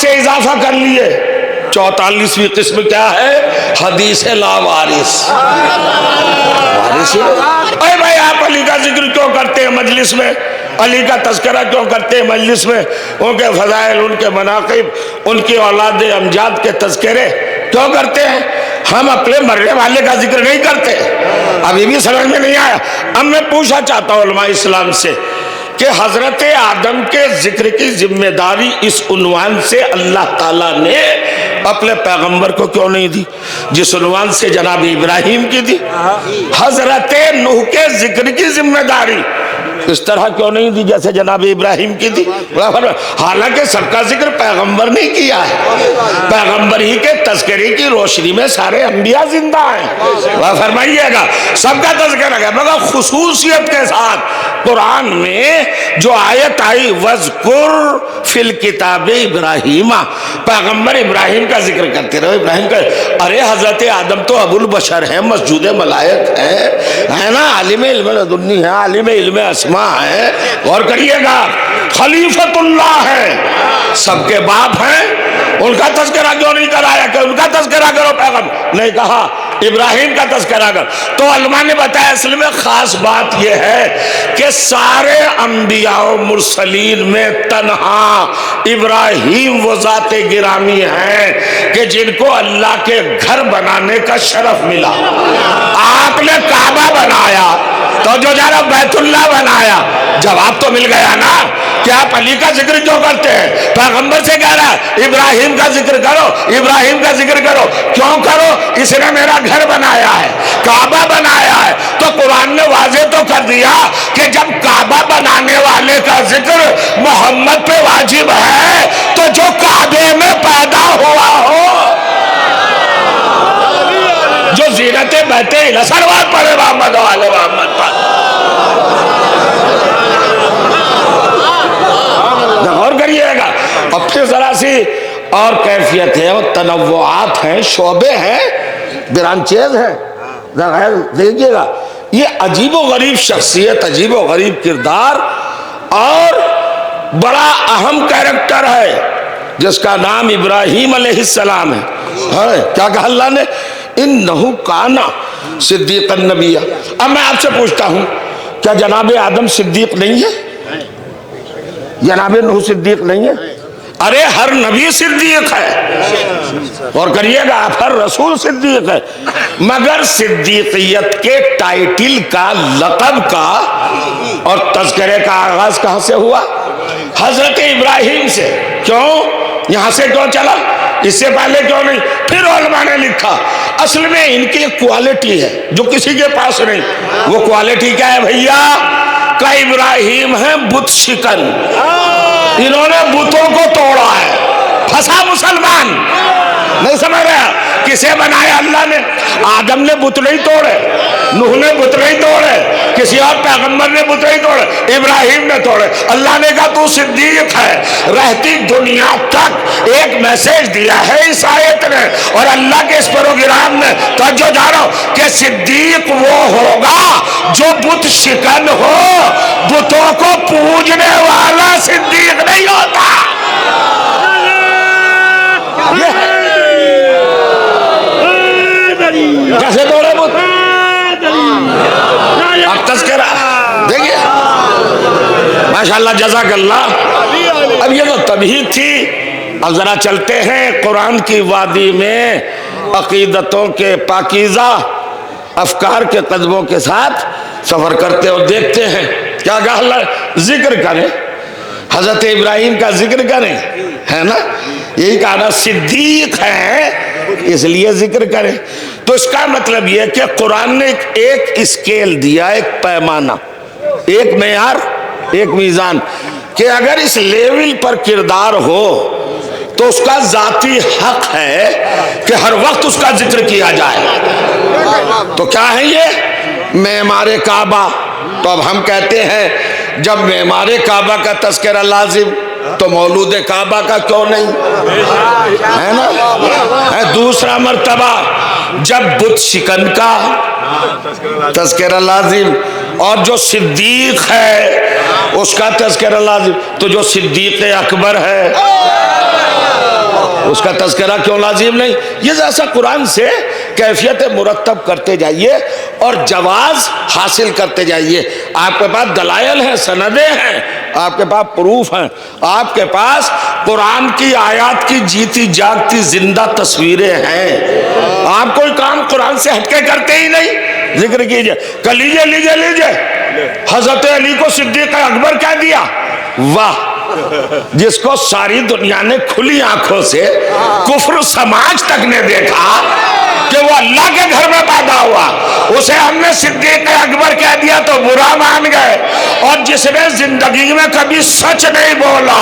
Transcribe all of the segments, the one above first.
سے اضافہ کر لیے 44ویں قسم کیا ہے؟ حدیث لاوارث۔ اے بھائی آپ علی کا ذکر کیوں کرتے ہیں مجلس میں؟ علی کا تذکرہ کیوں کرتے ہیں مجلس میں؟ ان کے فضائل، ان کے مناقب، ان کی اولاد امجاد کے تذکرے کیوں کرتے ہیں؟ ہم اپنے مرنے والے کا ذکر نہیں کرتے۔ اب یہ بھی سمجھ میں نہیں آیا۔ اب میں پوچھنا چاہتا ہوں علماء اسلام سے کہ حضرت آدم کے ذکر کی ذمہ داری اس عنوان سے اللہ تعالیٰ نے اپنے پیغمبر کو کیوں نہیں دی جس عنوان سے جناب ابراہیم کی دی؟ حضرت نوح کے ذکر کی ذمہ داری اس طرح کیوں نہیں دی جیسے جناب ابراہیم کی دی؟ حالانکہ سب کا ذکر پیغمبر نے کیا ہے، پیغمبر ہی کے تذکرے کی روشنی میں سارے انبیاء زندہ ہیں۔ فرمائیے گا سب کا تذکرہ ہے، مگر خصوصیت کے ساتھ قرآن میں جو آیت آئی وَذْكُرْ فِي الْكِتَابِ ابراہیم، پیغمبر ابراہیم کا ذکر کرتے رہو۔ ابراہیم کا ارے حضرت آدم تو ابو البشر ہیں، مسجود ملائک ہے نا، عالم علم لدنی ہے، عالم علم اسماء ہے، غور کریے گا، خلیفۃ اللہ ہے، سب کے باپ ہیں، ان کا تذکرہ کیوں نہیں کرایا کہ ان کا تذکرہ کرو؟ پیغمبر نہیں کہا ابراہیم کا تذکرہ کر۔ تو علماء نے بتایا اصل میں خاص بات یہ ہے کہ سارے انبیاء و مرسلین میں تنہا ابراہیم وہ ذات گرامی ہیں کہ جن کو اللہ کے گھر بنانے کا شرف ملا۔ آپ نے کعبہ بنایا تو جو جارا بیت اللہ بنایا، جواب تو مل گیا نا کہ آپ علی کا ذکر کیوں کرتے ہیں؟ پیغمبر سے کہہ رہا ہے ابراہیم کا ذکر کرو، ابراہیم کا ذکر کرو۔ کیوں کرو؟ اس نے میرا گھر بنایا ہے، کعبہ بنایا ہے۔ تو قرآن نے واضح تو کر دیا کہ جب کعبہ بنانے والے کا ذکر محمد پہ واجب ہے تو جو کعبے میں پیدا ہوا ہو، جو زینت بیت الہ، سلوات پڑھے محمد و آل محمد پر، غور کریے گا۔ اب پھر ذرا سی اور کیفیت ہے اور تنوعات ہیں، شعبے ہیں، برانچیز ہیں، دیکھیے گا یہ عجیب و غریب شخصیت، عجیب و غریب کردار اور بڑا اہم کیریکٹر ہے جس کا نام ابراہیم علیہ السلام ہے۔ کیا کہا اللہ نے؟ انہو کانا صدیق النبی۔ اب میں آپ سے پوچھتا ہوں کیا جناب آدم صدیق نہیں ہے؟ جناب نوح صدیق نہیں ہے؟ ارے ہر نبی صدیق ہے، اور کریے گا آپ ہر رسول صدیق ہے، مگر صدیقیت کے ٹائٹل کا، لقب کا اور تذکرے کا آغاز کہاں سے ہوا؟ حضرت ابراہیم سے۔ کیوں؟ یہاں سے کیوں چلا؟ اس سے پہلے کیوں نہیں؟ پھر علماء نے لکھا اصل میں ان کی ایک کوالٹی ہے جو کسی کے پاس نہیں۔ وہ کوالٹی کیا ہے بھئیہ؟ کہ ابراہیم ہے بت شکن، انہوں نے بتوں کو توڑا ہے، پھنسا مسلمان نہیں سمجھ رہا؟ کسے بنایا اللہ نے؟ آدم نے بت نہیں توڑے، نوح نے بت نہیں توڑے، کسی اور پیغمبر نے بت نہیں توڑے، ابراہیم نے توڑے۔ اللہ نے کہا تو صدیق ہے، رہتی دنیا تک ایک میسیج دیا ہے اس آیت نے اور اللہ کے اس پروگرام میں توجہ جانو کہ صدیق وہ ہوگا جو بت شکن ہو، بتوں کو پوجنے والا صدیق نہیں ہوتا۔ کیسے توڑے بت؟ اب تذکرہ دیکھئے ماشاءاللہ جزاک اللہ۔ اب یہ تو تمہید تھی، اب ذرا چلتے ہیں قرآن کی وادی میں عقیدتوں کے پاکیزہ افکار کے قدموں کے ساتھ سفر کرتے اور دیکھتے ہیں کیا کہا اللہ؟ ذکر کریں، حضرت ابراہیم کا ذکر کریں، ہے نا؟ یہی کہا نا صدیق ہے اس لیے ذکر کریں۔ تو اس کا مطلب یہ کہ قرآن نے ایک اسکیل دیا، ایک پیمانہ، ایک معیار، ایک میزان کہ اگر اس لیول پر کردار ہو تو اس کا ذاتی حق ہے کہ ہر وقت اس کا ذکر کیا جائے۔ تو کیا ہے یہ؟ معمار کعبہ۔ تو اب ہم کہتے ہیں جب معمار کعبہ کا تذکرہ لازم تو مولود کعبہ کا کیوں نہیں؟ ہے نا؟ دوسرا مرتبہ جب بت شکن کا تذکرہ لازم اور جو صدیق ہے اس کا تذکرہ لازم، تو جو صدیق اکبر ہے اس کا تذکرہ کیوں لازم نہیں؟ یہ جیسا قرآن سے کیفیت مرتب کرتے جائیے اور جواز حاصل کرتے جائیے. آپ کے پاس دلائل ہیں، سندیں ہیں، آپ کے پاس پروف ہیں، آپ کے پاس قرآن کی آیات کی جیتی جاگتی زندہ تصویریں ہیں. آپ کوئی کام قرآن سے ہٹ کے کرتے ہی نہیں. ذکر کیجئے کہ لیجئے حضرت علی کو صدیق اکبر کہہ دیا. واہ، جس کو ساری دنیا نے کھلی آنکھوں سے کفر سماج تک نے دیکھا کہ وہ اللہ کے گھر میں پیدا ہوا، اسے ہم نے صدیق اکبر کہہ دیا تو برا مان گئے. اور جس نے زندگی میں کبھی سچ نہیں بولا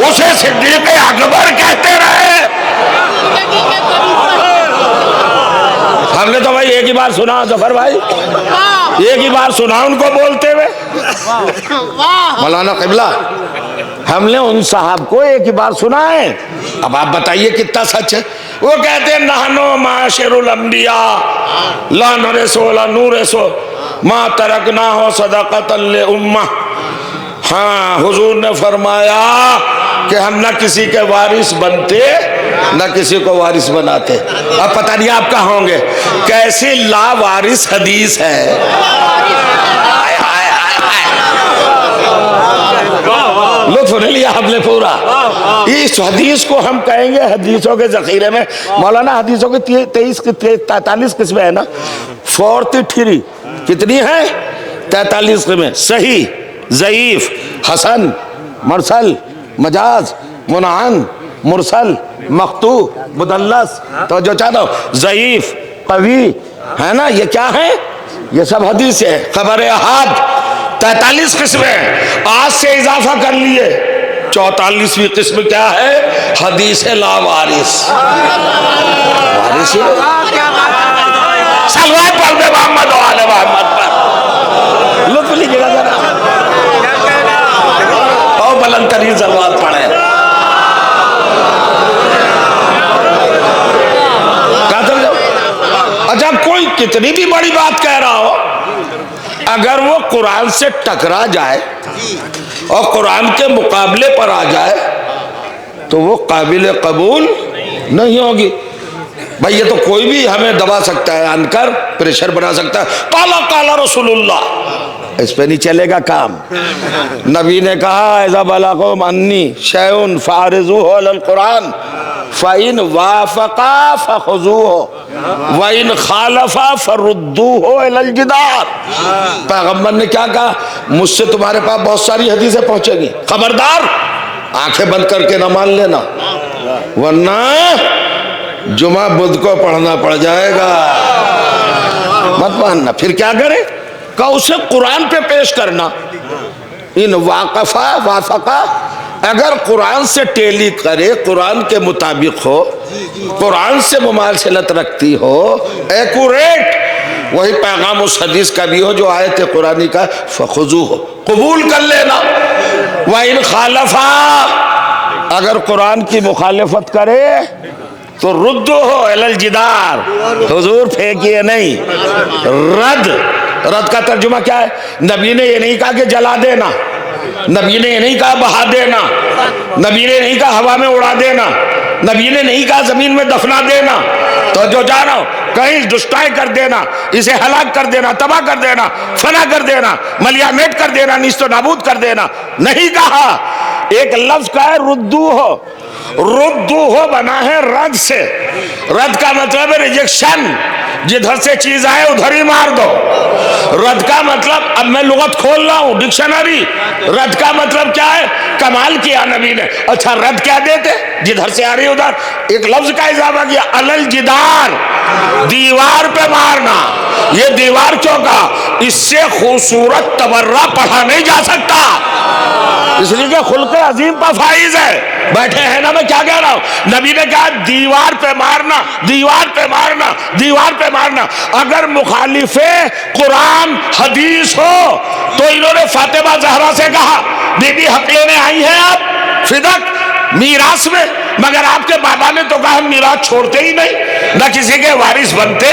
اسے صدیق اکبر کہتے رہے. ہم نے تو بھائی ایک ہی بار سنا ظفر بھائی، ایک ہی بار سنا ان کو بولتے ہوئے. مولانا قبلہ، ہم نے ان صاحب کو ایک ہی بار سنا ہے. اب آپ بتائیے کتنا سچ ہے. وہ کہتے ہیں نحنو معاشر الانبیاء لا نرث ولا نورث ما ترکناہ صدقۃ للامہ. ہاں، حضور نے فرمایا کہ ہم نہ کسی کے وارث بنتے نہ کسی کو وارث بناتے. اب پتہ نہیں آپ کہاں ہوں گے. کیسی لا وارث حدیث ہے. لطف نہیں لیا ہم نے پورا. اس حدیث کو ہم کہیں گے حدیثوں کے ذخیرے میں. مولانا حدیثوں کی 43 قسمیں ہیں نا. 43 کتنی ہیں؟ 43 قسمیں. صحیح، ضعیف، حسن، مرسل، مجاز، منعن، مرسل، مقطوع، مدلس. تو جو چاہتا ہوں ضعیف، قوی ہے نا، یہ کیا ہے؟ یہ سب حدیث ہے. خبر احاد 43 قسمیں. آج سے اضافہ کر لیے 44ویں قسم کیا ہے؟ حدیث لا وارث. وارث صلوات پڑھ دے محمد و آل محمد پر. لطف لیجیے گا ذرا اور بلند ترین صلوات پڑھیں. اچھا، کوئی کتنی بھی بڑی بات کہہ رہا ہو، اگر وہ قرآن سے ٹکرا جائے اور قرآن کے مقابلے پر آ جائے تو وہ قابل قبول نہیں ہوگی. بھائی یہ تو کوئی بھی ہمیں دبا سکتا ہے، ان کر پریشر بنا سکتا ہے. قالا قالا رسول اللہ، اس پہ نہیں چلے گا کام. نبی نے کہا اذا بلغکم انی شیء فاعرضوه علی القرآن فَإِنْ وَافَقَا فَخُذُوهُ وَإِنْ خَالَفَا فَرُدُّوهُ إِلَى الْجِدَارِ. پیغمبر نے کیا کہا؟ مجھ سے تمہارے پاس بہت ساری حدیثیں پہنچے گی، خبردار آنکھیں بند کر کے نہ مان لینا، ورنہ جمعہ بدھ کو پڑھنا پڑ جائے گا. مت ماننا. پھر کیا کرے؟ کہ اسے قرآن پہ پیش کرنا. ان وافقا، اگر قرآن سے ٹیلی کرے، قرآن کے مطابق ہو، قرآن سے مماثلت رکھتی ہو، ایکوریٹ وہی پیغام اس حدیث کا بھی ہو جو آیت قرآنی کا، فخذوہ، قبول کر لینا. وَإِنْ خَالَفَا، اگر قرآن کی مخالفت کرے تو ردوہ الی الجدار، حضور پھینکیے نہیں. رد کا ترجمہ کیا ہے؟ نبی نے یہ نہیں کہا کہ جلا دینا، نبی نے یہ نہیں کہا بہا دینا، نبی نے نہیں کہا ہوا میں اڑا دینا، نبی نے نہیں کہا زمین میں دفنا دینا. تو جو جا رہا ہو کہیں ڈسٹرائے کر دینا، اسے ہلاک کر دینا، تباہ کر دینا، فنا کر دینا، ملیامیٹ کر دینا، نیست و نابود کر دینا نہیں کہا. ایک لفظ کا ہے ردوہ. ردوہ بنا ہے رد سے. رد کا مطلب ہے ریجیکشن، جدھر سے چیز آئے ادھر ہی مار دو. رد کا مطلب، اب میں لغت کھول رہا ہوں ڈکشنری، رد کا مطلب کیا ہے؟ کمال کیا نبی نے. اچھا رد کیا دیتے؟ جدھر سے آ رہی ادھر. ایک لفظ کا اضافہ کیا، الل جدار، دیوار پہ مارنا. یہ دیوار کیوں کہا؟ اس سے خوبصورت تبرہ پڑھا نہیں جا سکتا، اس لیے کہ خلق عظیم پر فائز ہے. بیٹھے ہیں نا، میں کیا کہہ رہا ہوں؟ نبی نے کہا دیوار پہ مارنا، دیوار پہ مارنا، دیوار پہ مارنا. اگر مخالف قرآن حدیث ہو تو انہوں نے فاطمہ زہرا سے کہا بی بی حق لینے آئی ہیں آپ فدق میراث میں، مگر آپ کے بابا نے تو کہا ہم میراث چھوڑتے ہی نہیں، نہ کسی کے وارث بنتے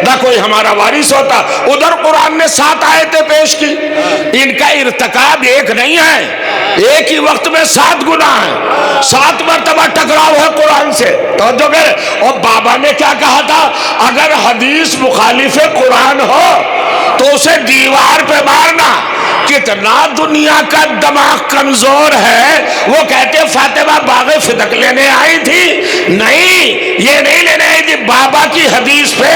نہ کوئی ہمارا وارث ہوتا. ادھر قرآن نے 7 آیتیں پیش کی. ان کا ارتکاب ایک نہیں ہے، ایک ہی وقت میں 7 گناہ ہیں. 7 مرتبہ ٹکراؤ ہے قرآن سے توجہ کرے. اور بابا نے کیا کہا تھا؟ اگر حدیث مخالف قرآن ہو تو اسے دیوار پہ مارنا. کتنا دنیا کا دماغ کمزور ہے. وہ کہتے فاطمہ باغ فدق لینے آئی تھی. نہیں، یہ نہیں لینے آئی تھی، بابا کی حدیث پہ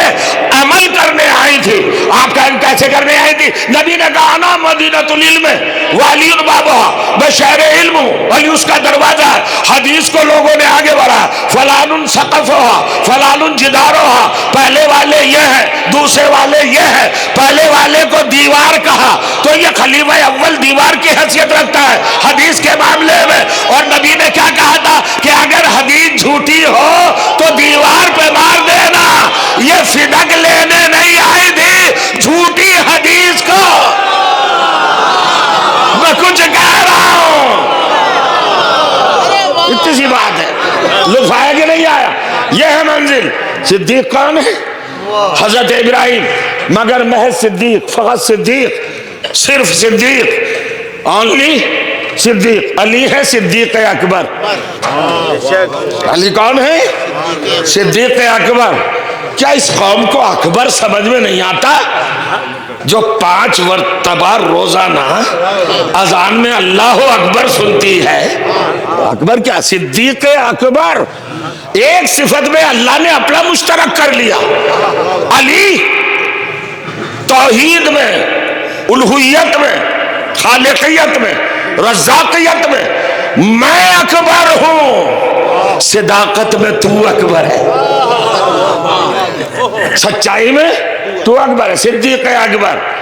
عمل کرنے آئی تھی. آپ کہیں کیسے کرنے آئی تھی؟ نبی نے کہا انا مدینۃ العلم وعلی بابها، میں شہر علم ہوں، علی اس کا دروازہ ہے. حدیث کو لوگوں نے آگے بڑھا، فلان سقفها فلان جدارها، پہلے والے یہ ہے، دوسرے والے یہ ہے. پہلے والے کو دیوار کہا تو یہ خلیفہ اول دیوار کی حیثیت رکھتا ہے حدیث کے معاملے میں. اور نبی نے کیا کہا تھا کہ اگر حدیث جھوٹی ہو تو دیوار پہ مار دینا. یہ فدق لینے نہیں آئی تھی جھوٹی حدیث کو. میں کچھ کہہ رہا ہوں، اتنی سی بات ہے. لطف آیا کہ نہیں آیا؟ یہ ہے منزل. صدیق کون ہے؟ حضرت ابراہیم، مگر محض صدیق، فقط صدیق، صرف صدیق، اونلی صدیق. علی ہے صدیق اکبر. علی کون ہے؟ صدیق اکبر. کیا اس قوم کو اکبر سمجھ میں نہیں آتا؟ جو 5 مرتبہ روزانہ اذان میں اللہ اکبر سنتی ہے. اکبر کیا؟ صدیق اکبر. ایک صفت میں اللہ نے اپنا مشترک کر لیا. علی توحید میں، الوہیت میں، خالقیت میں، رزاقیت میں اکبر ہوں. صداقت میں تو اکبر ہے، سچائی میں تو اکبر ہے. صدیق اکبر.